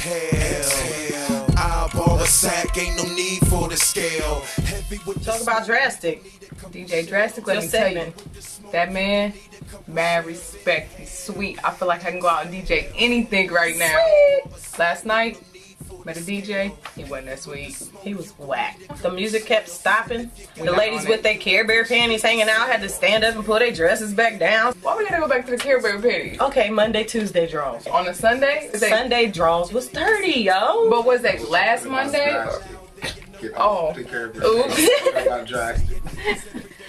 Exhale. Eyeball a sack, ain't no need for the scale. Talk about Drastic. DJ Drastic, let me tell you, that man, mad respect. He's sweet. I feel like I can go out and DJ anything right now. Sweet. Last night, met a DJ. He wasn't that sweet. He was whack. The music kept stopping. We The not ladies on with it. their Care Bear panties hanging out had to stand up and pull their dresses back down. Why we gotta go back to the Care Bear panties? Okay, Monday, Tuesday draws. On a Sunday? Is they- Sunday draws was 30, yo. But was they last Monday? Or- Oh. Oops.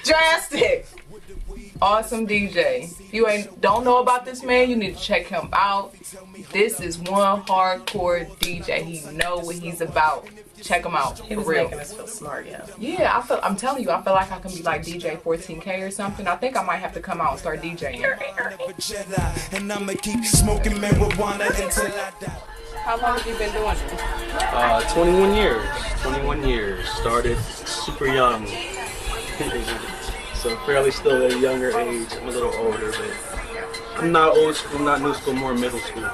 Drastic. Awesome DJ. If you don't know about this man, you need to check him out. This is one hardcore DJ. He know what he's about. Check him out. He For was real. making us feel smart, yo. Yeah, I'm telling you, I feel like I can be like DJ 14K or something. I think I might have to come out and start DJing. And I'ma keep smoking marijuana until I die. How long have you been doing this? 21 years. 21 years. Started super young. So fairly still at a younger age. I'm a little older, but I'm not old school, not new school, more middle school.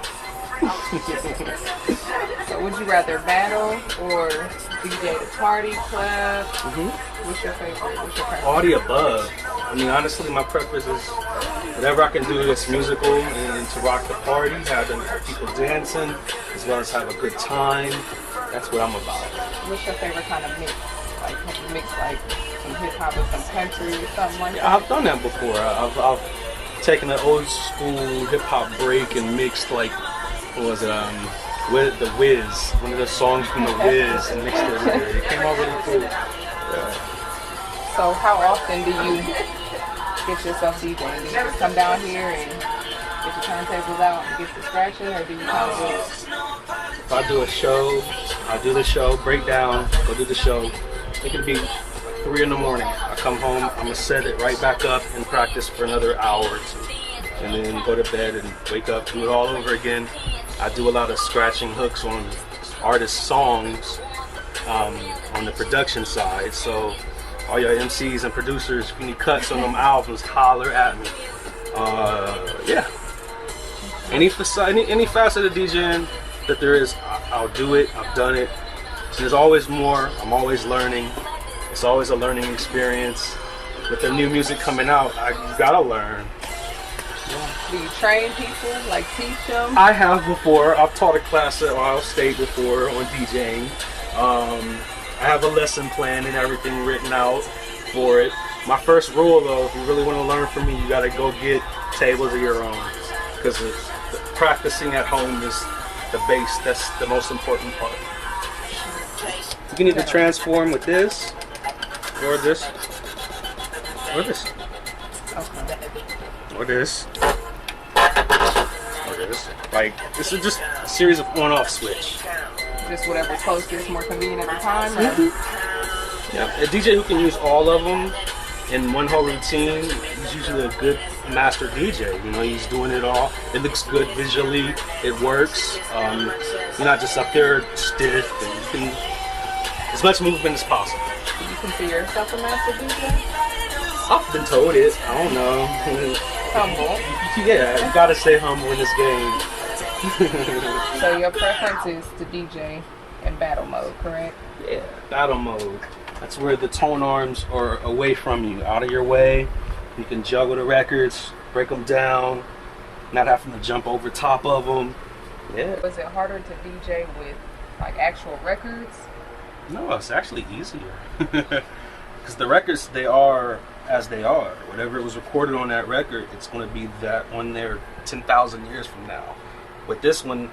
So would you rather battle or DJ the party club? What's your favorite? What's your preference? All the above. I mean, honestly, my preference is whatever I can do that's musical and to rock the party, have the people dancing, as well as have a good time. That's what I'm about. What's your favorite kind of mix? Like, have you mixed like some hip hop with some country or something like that? Yeah, I've done that before. I've taken an old school hip hop break and mixed like, what was it? With the Wiz, one of the songs from the Wiz, and mixed it in there. It came out really cool. Yeah. So how often do you get yourself DJing? Do you just come down here and get your turntables out and get the scratching, or do you kind of do If I do a show, I do the show, break down, go do the show. It could be 3 in the morning. I come home, I'm gonna set it right back up and practice for another hour or two. And then go to bed and wake up, do it all over again. I do a lot of scratching hooks on artist songs on the production side. So all your MCs and producers, if you need cuts on them albums, holler at me. Yeah. Any facet of DJing that there is, I'll do it. I've done it. So there's always more. I'm always learning. It's always a learning experience. With the new music coming out, you gotta learn. Do you train people, like teach them? I have before. I've taught a class at Ohio State before on DJing. I have a lesson plan and everything written out for it. My first rule, though, if you really want to learn from me, you gotta go get tables of your own, because practicing at home is the base. That's the most important part. You can either transform with this, or this, or this, or this, or this. Like, this is just a series of on-off switch. Just whatever's closest, more convenient at the time? Or? Yeah, a DJ who can use all of them in one whole routine is usually a good master DJ. You know, he's doing it all. It looks good visually. It works. You're not just up there stiff. And you can, as much movement as possible. Do you consider yourself a master DJ? I've been told it. I don't know. Humble. Yeah, you gotta stay humble in this game. So your preference is to DJ in battle mode, correct? Yeah, battle mode. That's where the tone arms are away from you, out of your way. You can juggle the records, break them down, not having to jump over top of them. Yeah. Was it harder to DJ with like actual records? No, it's actually easier. Because the records, they are as they are. Whatever was recorded on that record, it's going to be that on there 10,000 years from now. With this one,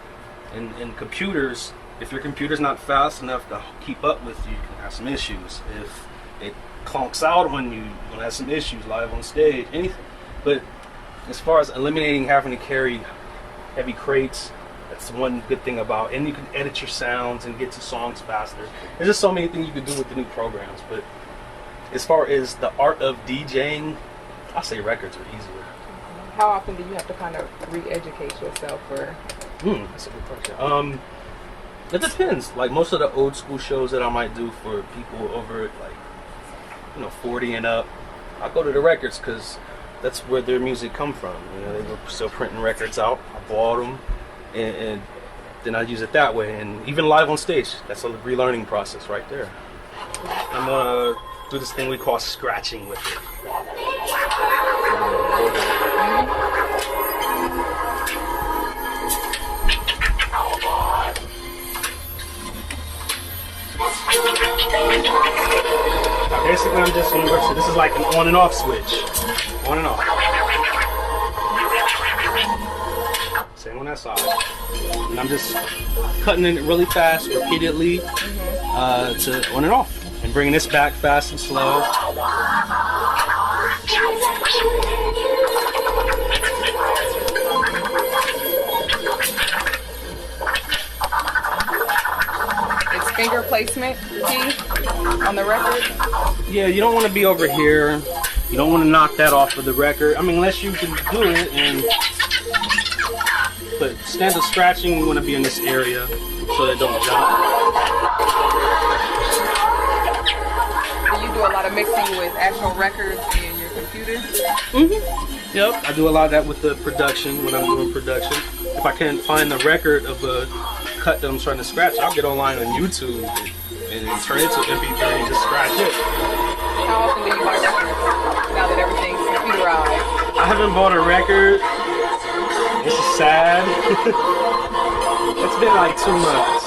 in computers, if your computer's not fast enough to keep up with you, you can have some issues. If it clunks out on you, you're going to have some issues live on stage, anything. But as far as eliminating having to carry heavy crates, that's one good thing about, and you can edit your sounds and get to songs faster. There's just so many things you can do with the new programs. But as far as the art of DJing, I say records are easier. How often do you have to kind of re-educate yourself? Or That's a good question. It depends. Like most of the old school shows that I might do for people over like 40 and up, I go to the records because that's where their music come from. You know, they were still printing records out. I bought them, and then I use it that way. And even live on stage, that's a relearning process right there. I'm gonna do this thing we call scratching with it. Now basically I'm just universal. This is like an on and off switch. On and off. Same on that side. And I'm just cutting it really fast, repeatedly, to on and off. And bringing this back fast and slow. Finger placement key on the record? Yeah, you don't want to be over here. You don't want to knock that off of the record. I mean, unless you can do it. But standard scratching, you want to be in this area so they don't jump. Do you do a lot of mixing with actual records in your computer? Mm-hmm. Yep, I do a lot of that with the production when I'm doing production. If I can't find the record of a cut that I'm trying to scratch, I'll get online on YouTube and turn it to MP3 and just scratch it. How often do you buy records now that everything's computerized? I haven't bought a record. This is sad. It's been like 2 months.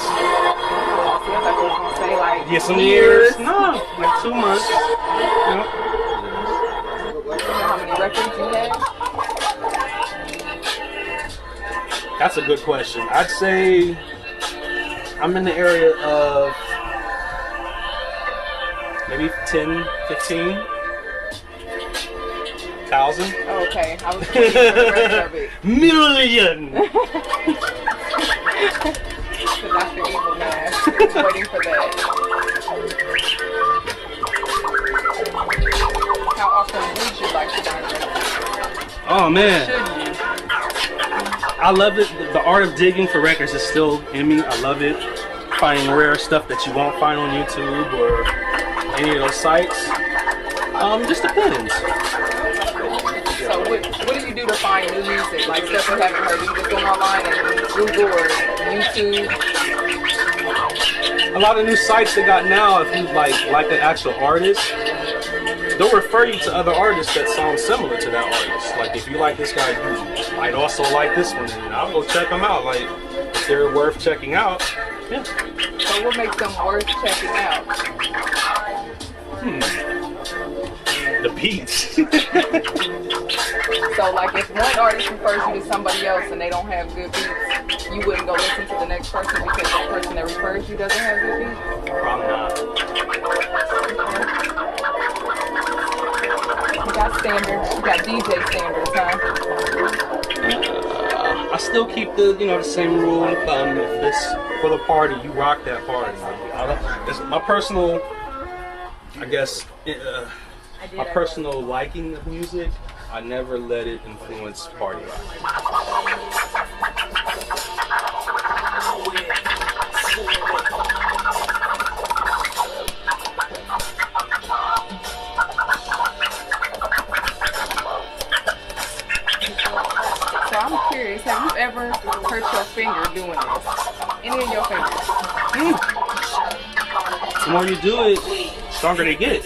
Say like some years. No, like 2 months. Yep. You know how many records you have? That's a good question. I'd say I'm in the area of maybe 10, 15,000. Oh, okay, I was waiting for the rest of it. Million! The Dr. Evil man. I was waiting for that. How often would you like to buy records? Oh man. Should you? I love it. The art of digging for records is still in me. I love it. Finding rare stuff that you won't find on YouTube or any of those sites. Just depends. So what do you do to find new music? Like stuff you haven't heard? You just go online and Google or YouTube? A lot of new sites they got now, if you like the actual artist, they'll refer you to other artists that sound similar to that artist. Like if you like this guy, you might also like this one, and I'll go check them out. Like if they're worth checking out. Yeah. So what makes them worth checking out? The beats. So like if one artist refers you to somebody else and they don't have good beats, you wouldn't go listen to the next person because that person that refers you doesn't have good beats? Probably not. You got standards, you got DJ standards, huh? I still keep the same rule of thumb. If this for the party, you rock that party. It's my personal, I guess, my personal liking of music. I never let it influence party life. So I'm curious, have you ever hurt your finger doing this? Any of your fingers? The more you do it, the stronger they get.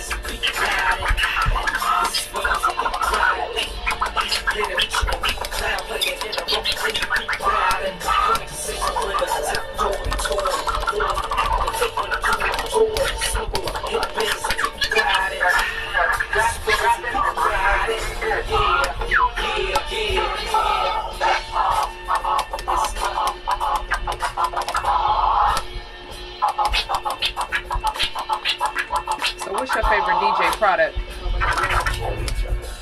So what's your favorite DJ product?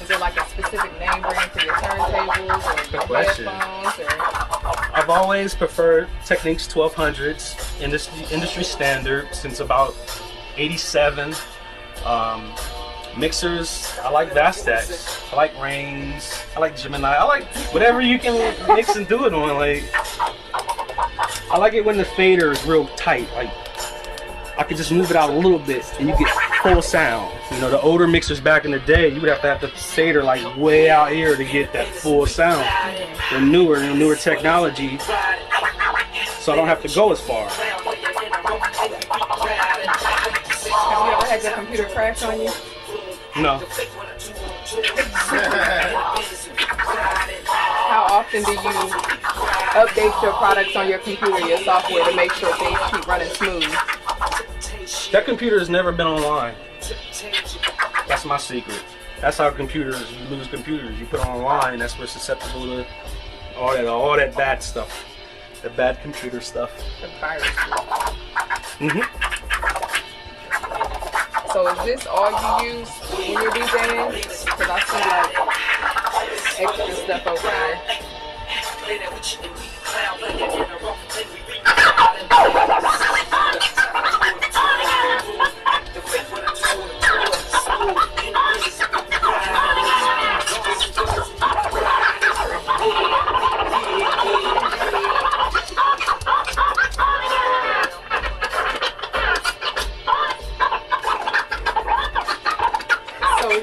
Is there like a specific name brand for your turntables or your headphones? Or? I've always preferred Technics 1200s, industry standard since about 87. Mixers, I like Vastax, I like Reigns, I like Gemini, I like whatever you can mix and do it on. Like, I like it when the fader is real tight. Like, I could just move it out a little bit and you get full sound. You know, the older mixers back in the day, you would have the fader like way out here to get that full sound. The newer technology, so I don't have to go as far. Have you ever had your computer crash on you? No. How often do you update your products on your computer, your software, to make sure things keep running smooth? That computer has never been online. That's my secret. That's how computers, you lose computers. You put it online, that's where susceptible to all that bad stuff. The bad computer stuff. The virus. Mm-hmm. So is this all you use when you're DJing? Because I see like extra stuff over there.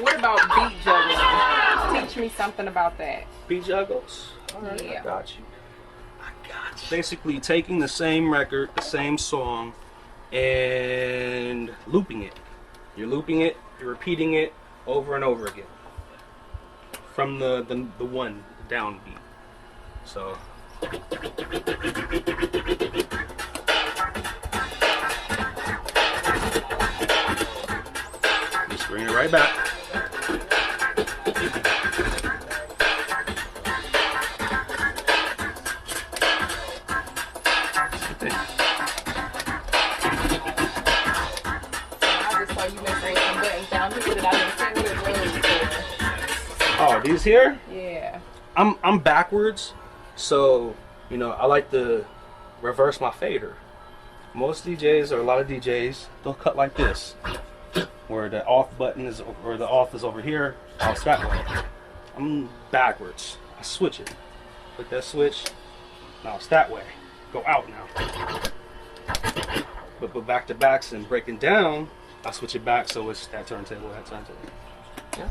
What about beat juggling? Teach me something about that. Beat juggles? Alright, Yeah. I got you. Basically taking the same record, the same song, and looping it. You're looping it, you're repeating it over and over again. From the one down beat. So just bring it right back. Oh, these here? Yeah. I'm backwards, so you know I like to reverse my fader. Most DJs, or a lot of DJs, they'll cut like this, where the off button is, or the off is over here. I'll that way. I'm backwards. I switch it. Put that switch. Now it's that way. Go out now. But back to backs and breaking down, I switch it back so it's that turntable, that turntable. Yeah.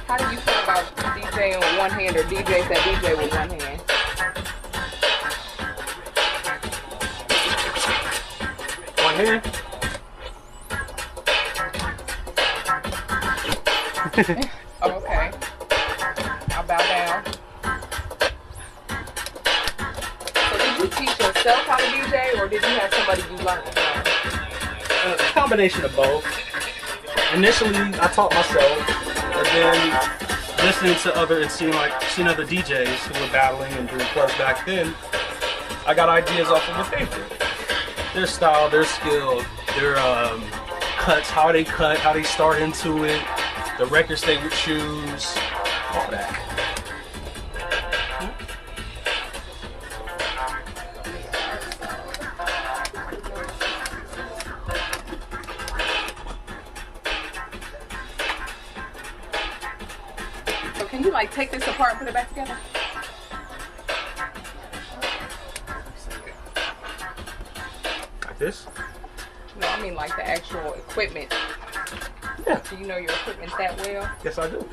How do you feel about DJing with one hand or DJs that DJ with one hand? One hand. Oh, okay. I'll bow down. So did you teach yourself how to DJ, or did you have somebody you learned from? A combination of both. Initially, I taught myself, and then listening to seeing other DJs who were battling and doing clubs back then, I got ideas off of the paper. Their style, their skill, their cuts, how they cut, how they start into it, the records they would choose, all that. So can you like take this apart and put it back together? Like this? No, I mean like the actual equipment. Yeah. Do you know your equipment that well? Yes, I do.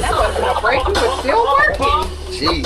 That wasn't a break. You were still working. Jeez.